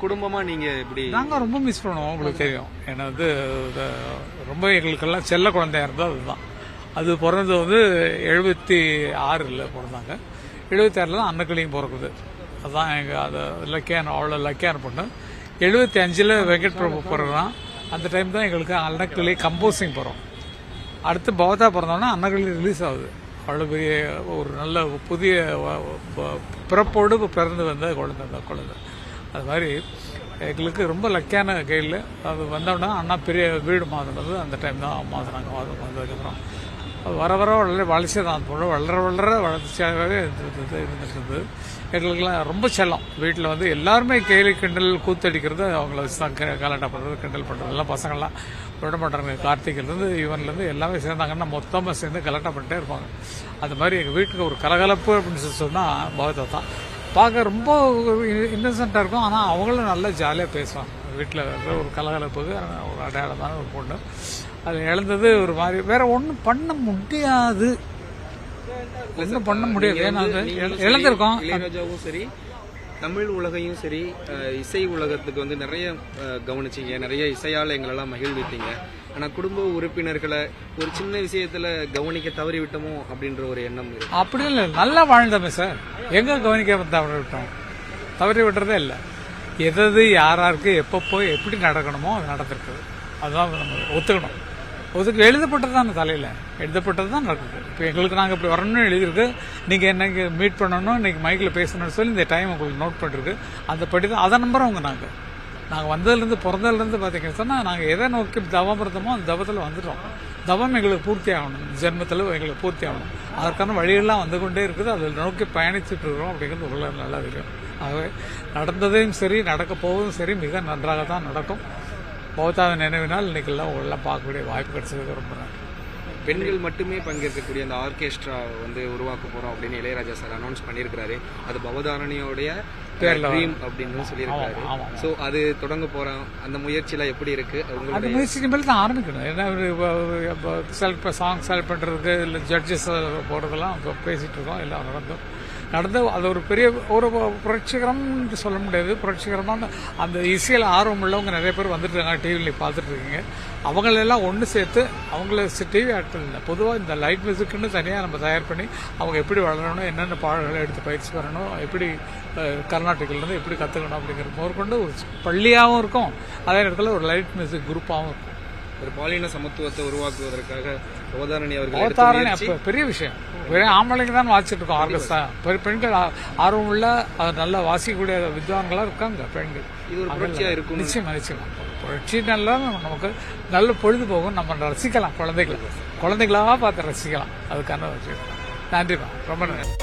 குடும்பமா நீங்க இப்படி நாங்கள் ரொம்ப மிஸ் பண்ணுவோம், உங்களுக்கு தெரியும். ஏன்னா ரொம்ப எங்களுக்கெல்லாம் செல்ல குழந்தையா இருந்தது அதுதான். அது பிறந்தது 76 பிறந்தாங்க. 76 தான் அன்னக்கிளியும் பிறக்குது. அதுதான் எங்கள் அது லக்கியான அவ்வளோ லக்கியான பொண்ணு. 75 வெங்கட் பிரபு பிறகுறான். அந்த டைம் தான் எங்களுக்கு அன்னக்கிளி கம்போசிங் போகிறோம். அடுத்து பவதா பிறந்தோன்னா அன்னக்கிளி ரிலீஸ் ஆகுது. அவ்வளோ பெரிய ஒரு நல்ல புதிய பிறப்போடு பிறந்து வந்த குழந்தை. அது மாதிரி எங்களுக்கு ரொம்ப லக்கியான கையில் அது வந்தோடனே அண்ணா பெரிய வீடு மாற்றினது அந்த டைம் தான் மாற்றினாங்க. வந்ததுக்கப்புறம் வர வளர்ச்சி தான் அந்த பொண்ணு வளர வளர்ச்சியாகவே இருந்துட்டு எங்களுக்கெல்லாம் ரொம்ப செல்லம். வீட்டில் எல்லாருமே கேலி கிண்டல் கூத்தடிக்கிறது, அவங்கள கலாட்டா பண்ணுறது கிண்டல் பண்ணுறது எல்லாம் பசங்கள்லாம் விட மாட்டாங்க. கார்த்திகிலேருந்து இவன்லேருந்து எல்லாமே சேர்ந்தாங்கன்னா மொத்தமாக சேர்ந்து கலாட்டா பண்ணிட்டே இருப்பாங்க. அது மாதிரி எங்கள் வீட்டுக்கு ஒரு கலகலப்பு அப்படின்னு சொன்னால் பகவதா தான். பார்க்க ரொம்ப இன்னசென்ட்டாக இருக்கும். ஆனால் அவங்களும் நல்லா ஜாலியாக பேசுவாங்க. வீட்டில் ஒரு கலகலப்புக்கு ஒரு அடையாளமான ஒரு பொண்ணு. அது இழந்தது ஒரு மாதிரி வேற ஒன்றும் பண்ண முடியாது. ஏன்னா இழந்திருக்கோம். இளையராஜாவும் சரி, தமிழ் உலகையும் சரி, இசை உலகத்துக்கு நிறைய கவனிச்சிங்க, நிறைய இசையால் எங்களெல்லாம் மகிழ்வித்தீங்க. ஆனால் குடும்ப உறுப்பினர்களை ஒரு சின்ன விஷயத்துல கவனிக்க தவறி விட்டோமோ அப்படின்ற ஒரு எண்ணம் இருக்கு. அப்படி இல்லை, நல்லா வாழ்ந்தோமே சார். எங்க கவனிக்க தவறி விட்டோம்? தவறி விட்டுறதே இல்லை. எது யாராருக்கு எப்பப்போ எப்படி நடக்கணுமோ அது நடந்திருக்குது. அதுதான் நம்ம ஒத்துக்கணும். எழுதப்பட்டது தான் தலையில் எழுதப்பட்டது தான் நடக்குது. இப்போ எங்களுக்கு நாங்கள் இப்படி வரணும்னு எழுதியிருக்கு. நீங்கள் என்னைக்கு மீட் பண்ணணும், இன்னைக்கு மைக்கில் பேசணும்னு சொல்லி இந்த டைம் உங்களுக்கு நோட் பண்ணிருக்கு. அந்த படி தான் அதை நம்புறவங்க நாங்கள் வந்ததுலேருந்து பிறந்ததுலேருந்து பார்த்தீங்கன்னு சொன்னால் நாங்கள் எதை நோக்கி தவம் இருந்தோமோ அந்த தவத்தில் வந்துட்டோம். தவம் எங்களுக்கு பூர்த்தி ஆகணும், ஜென்மத்தில் எங்களுக்கு பூர்த்தி ஆகணும். அதற்கான வழியெல்லாம் வந்து கொண்டே இருக்குது. அதில் நோக்கி பயணிச்சுட்டு இருக்கிறோம் அப்படிங்கிறது உள்ள நல்லா தெரியும். ஆகவே நடந்ததையும் சரி நடக்க போவதும் சரி மிக நன்றாக தான் நடக்கும். பௌத்தாவின் நினைவினால் இன்னைக்கெல்லாம் எல்லாம் பார்க்கக்கூடிய வாய்ப்பு கிடைச்சதுக்கு ரொம்ப நன்றி. பெண்கள் மட்டுமே பங்கேற்கக்கூடிய அந்த ஆர்கெஸ்ட்ரா உருவாக்க போறோம் அப்படின்னு இளையராஜா சார் அனௌன்ஸ் பண்ணியிருக்காரு. அது பவதாரணியோடைய ட்ரீம் அப்படின்னு சொல்லியிருக்காரு. ஸோ அது தொடங்க போறோம். அந்த முயற்சியெல்லாம் எப்படி இருக்கு? அந்த முயற்சிக்கு மேலே தான் ஆரம்பிக்கணும். ஏன்னா சாங் செலக்ட் பண்றதுக்கு இல்லை ஜட்ஜஸ் போடுறதெல்லாம் பேசிட்டு இருக்கோம். எல்லாம் நடந்து அது ஒரு பெரிய ஒரு புரட்சிகரம்னு சொல்ல முடியாது. புரட்சிகரமான அந்த இசையில் ஆர்வம் உள்ளவங்க நிறைய பேர் வந்துட்டு இருக்காங்க. டிவியில் பார்த்துட்டு இருக்கீங்க. அவங்களெல்லாம் ஒன்று சேர்த்து அவங்கள டிவி ஆட்கள் இல்லை, பொதுவாக இந்த லைட் மியூசிக்குன்னு தனியாக நம்ம தயார் பண்ணி அவங்க எப்படி வளரணும், என்னென்ன பாடல்களை எடுத்து பயிற்சி வரணும், எப்படி கர்நாடகிலேருந்து எப்படி கற்றுக்கணும் அப்படிங்கிற முதற்கொண்டு ஒரு பள்ளியாகவும் இருக்கும். அதே நேரத்தில் ஒரு லைட் மியூசிக் குரூப்பாகவும் இருக்கும். ஒரு பாலின சமத்துவத்தை உருவாக்குவதற்காக பவதாரணி அவர்கள் பெரிய விஷயம். பெரிய ஆம்பளைங்க தான் வாசிச்சுட்டு இருக்கோம் ஆர்கெஸ்ட்ரா. பெண்கள் ஆர்வம் உள்ள நல்லா வாசிக்கக்கூடிய வித்வான்களா இருக்காங்க பெண்கள். இது ஒரு புரட்சியா இருக்கும். நிச்சயமா புரட்சி நல்லா நமக்கு நல்ல பொழுதுபோகும். நம்ம ரசிக்கலாம். குழந்தைகளா பார்த்து ரசிக்கலாம். அதுக்கான விஷயம். நன்றிமா, ரொம்ப நன்றி.